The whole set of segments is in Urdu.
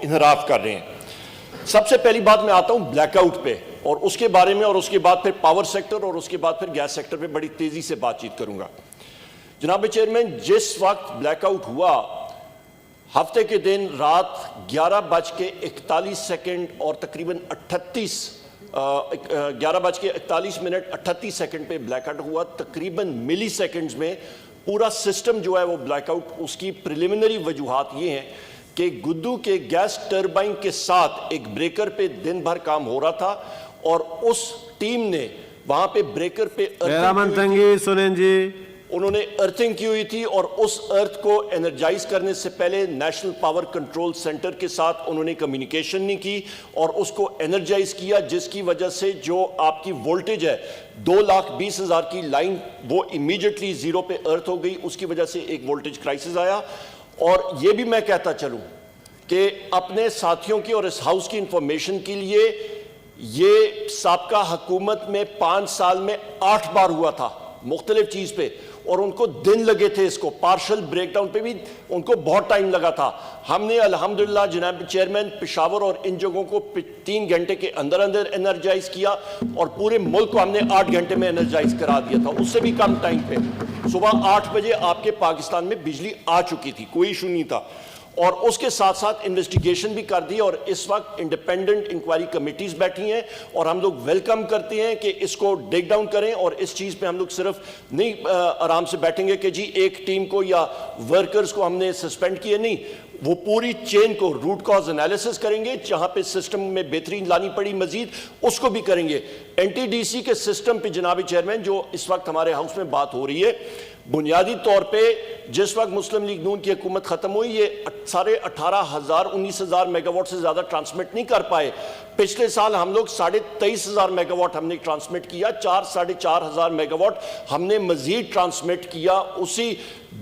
انحراف کر رہے ہیں۔ سب سے پہلی بات میں آتا ہوں بلیک آؤٹ پہ اور اس کے بارے میں، اور اس کے بعد پھر پاور سیکٹر اور اس کے بعد پھر گیس سیکٹر پہ بڑی تیزی سے بات چیت کروں گا۔ جناب چیئرمین، جس وقت بلیک آؤٹ ہوا ہفتے کے دن رات 11:41 اور تقریباً 11:41 پہ بلیک آؤٹ ہوا، تقریباً ملی سیکنڈز میں پورا سسٹم جو ہے وہ بلیک آؤٹ۔ اس کی پریلیمنری وجوہات یہ ہیں کہ گدو کے گیس ٹربائن کے ساتھ ایک بریکر پہ دن بھر کام ہو رہا تھا اور اس ٹیم نے وہاں پہ بریکر پہ انہوں نے ارتھنگ کی ہوئی تھی اور اس ارتھ کو انرجائز کرنے سے پہلے نیشنل پاور کنٹرول سینٹر کے ساتھ انہوں نے کمیونیکیشن نہیں کی اور اس کو انرجائز کیا، جس کی وجہ سے جو آپ کی وولٹیج ہے 2,20,000 کی لائن وہ امیجیٹلی زیرو پہ ارتھ ہو گئی، اس کی وجہ سے ایک وولٹیج کرائسس آیا۔ اور یہ بھی میں کہتا چلوں کہ اپنے ساتھیوں کی اور اس ہاؤس کی انفارمیشن کے لیے یہ سابقہ حکومت میں 5 سال میں 8 بار ہوا تھا مختلف چیز پہ، اور ان کو دن لگے تھے، اس کو پارشل بریک ڈاؤن پہ بھی ان کو بہت ٹائم لگا تھا۔ ہم نے الحمدللہ جناب چیئرمین پشاور اور ان جگہوں کو 3 گھنٹے کے اندر انرجائز کیا اور پورے ملک کو ہم نے 8 گھنٹے میں انرجائز کرا دیا تھا، اس سے بھی کم ٹائم پہ۔ صبح 8 بجے آپ کے پاکستان میں بجلی آ چکی تھی، کوئی ایشو نہیں تھا، اور اس کے ساتھ ساتھ انویسٹیگیشن بھی کر دی، اور اس وقت انڈیپینڈنٹ انکوائری کمیٹیز بیٹھی ہیں اور ہم لوگ ویلکم کرتے ہیں کہ اس کو ڈیگ ڈاؤن کریں، اور اس چیز پہ ہم لوگ صرف نہیں آرام سے بیٹھیں گے کہ جی ایک ٹیم کو یا ورکرز کو ہم نے سسپینڈ کیے، نہیں، وہ پوری چین کو روٹ کاز انالیسس کریں گے، جہاں پہ سسٹم میں بہترین لانی پڑی مزید اس کو بھی کریں گے۔ این ٹی ڈی سی کے سسٹم پہ جناب چیئرمین جو اس وقت ہمارے ہاؤس میں بات ہو رہی ہے، بنیادی طور پہ جس وقت مسلم لیگ نون کی حکومت ختم ہوئی یہ 18,000-19,000 میگا واٹ سے زیادہ ٹرانسمٹ نہیں کر پائے۔ پچھلے سال ہم لوگ 23,500 میگا واٹ ہم نے ٹرانسمٹ کیا، 4,500 میگا واٹ ہم نے مزید ٹرانسمٹ کیا، اسی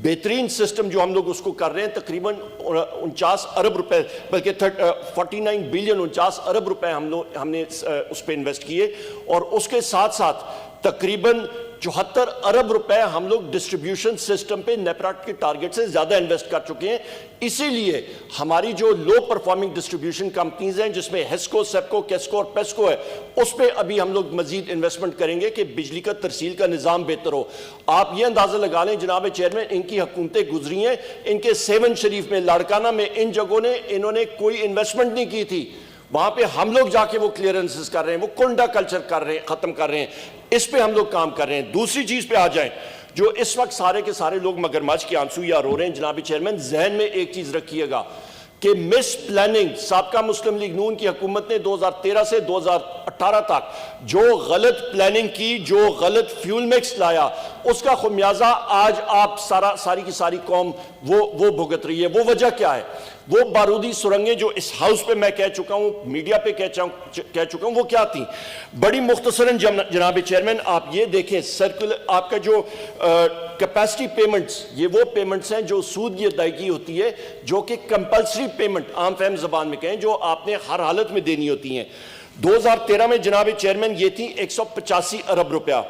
بہترین سسٹم جو ہم لوگ اس کو کر رہے ہیں، تقریباً 49 ارب روپے بلکہ 49 بلین 49 ارب روپے ہم نے اس پہ انویسٹ کیے، اور اس کے ساتھ ساتھ تقریباً 74 ارب روپے ہم لوگ ڈسٹریبیوشن سسٹم پہ نیپراٹ کے ٹارگٹ سے زیادہ انویسٹ کر چکے ہیں۔ اسی لیے ہماری جو لو پرفارمنگ ڈسٹریبیوشن کمپنیز ہیں جس میں ہیسکو، سیپکو، کیسکو اور پیسکو ہے، اس پہ ابھی ہم لوگ مزید انویسٹمنٹ کریں گے کہ بجلی کا ترسیل کا نظام بہتر ہو۔ آپ یہ اندازہ لگا لیں جناب چیئرمین، ان کی حکومتیں گزری ہیں، ان کے 7 شریف میں، لاڑکانہ میں، ان جگہوں نے انہوں نے کوئی انویسٹمنٹ نہیں کی تھی، وہاں پہ ہم لوگ جا کے وہ کلیئرنسز کر رہے ہیں، وہ کنڈا کلچر کر رہے ہیں، ختم کر رہے ہیں، اس پہ ہم لوگ کام کر رہے ہیں۔ دوسری چیز پہ آ جائیں، جو اس وقت سارے کے سارے لوگ مگرمچھ کے آنسو یا رو رہے ہیں، جناب چیئرمین ذہن میں ایک چیز رکھیے گا کہ مس پلاننگ سابقہ مسلم لیگ نون کی حکومت نے 2013 سے 2018 تک جو غلط پلاننگ کی، جو غلط فیول مکس لایا، اس کا خمیازہ آج آپ ساری کی ساری قوم وہ بھگت رہی ہے۔ وہ وجہ کیا ہے؟ وہ بارودی سرنگیں جو اس ہاؤس پہ میں کہہ چکا ہوں، میڈیا پہ کہہ چکا ہوں، وہ کیا تھیں؟ بڑی مختصراً جناب چیئرمین آپ یہ دیکھیں، سرکل آپ کا جو کیپیسٹی پیمنٹس، یہ وہ پیمنٹس ہیں جو سود کی ادائیگی ہوتی ہے، جو کہ کمپلسری پیمنٹ عام فہم زبان میں کہیں، جو آپ نے ہر حالت میں دینی ہوتی ہیں۔ 2013 میں جناب چیئرمین یہ تھی 185 ارب روپیہ،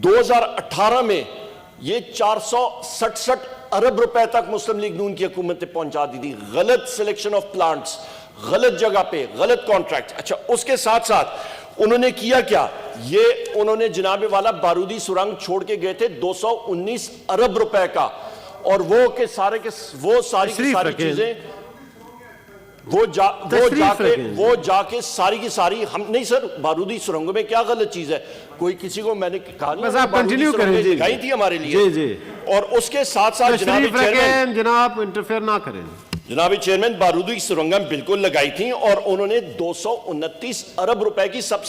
2018 میں یہ 467 ارب روپے تک مسلم لیگ نون کی حکومت نے پہنچا دی تھی۔ غلط سلیکشن آف پلانٹس، غلط جگہ پہ، غلط کانٹریکٹ۔ اچھا، اس کے ساتھ ساتھ انہوں نے کیا کیا؟ یہ انہوں نے جناب والا بارودی سرنگ چھوڑ کے گئے تھے 219 ارب روپے کا، اور وہ ساری کی ساری چیزیں وہ جا کے ساری کی ساری ہم نہیں سر، بارودی سرنگوں میں کیا غلط چیز ہے؟ کوئی کسی کو میں نے کہا نہیں، بارودی سرنگیں لگائی تھی ہمارے لیے، اور اس کے ساتھ ساتھ جناب انٹرفیئر نہ کریں، جناب چیئرمین بارودی سرنگیں بالکل لگائی تھیں، اور انہوں نے 229 ارب روپے کی سب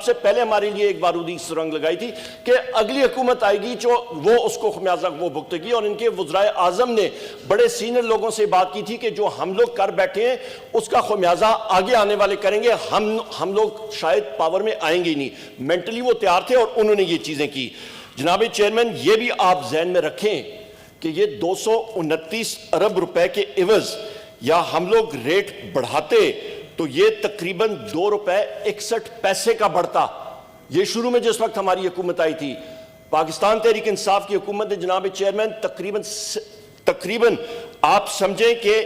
سے پہلے ہمارے لیے ایک بارودی سرنگ لگائی تھی کہ اگلی حکومت آئے گی جو وہ اس کو خمیازہ وہ بھگتے گی، اور ان کے وزرائے اعظم نے بڑے سینئر لوگوں سے بات کی تھی کہ جو ہم لوگ کر بیٹھے ہیں اس کا خمیازہ آگے آنے والے کریں گے، ہم لوگ شاید پاور میں آئیں گے نہیں۔ مینٹلی وہ تیار تھے اور انہوں نے یہ چیزیں کی۔ جناب چیئرمین یہ بھی آپ ذہن میں رکھیں کہ یہ 229 ارب روپے کے عوض یا ہم لوگ ریٹ بڑھاتے تو یہ تقریباً 2 روپے 61 پیسے کا بڑھتا۔ یہ شروع میں جس وقت ہماری حکومت آئی تھی، پاکستان تحریک انصاف کی حکومت نے جناب چیئرمین تقریباً آپ سمجھیں کہ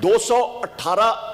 218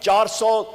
472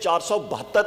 472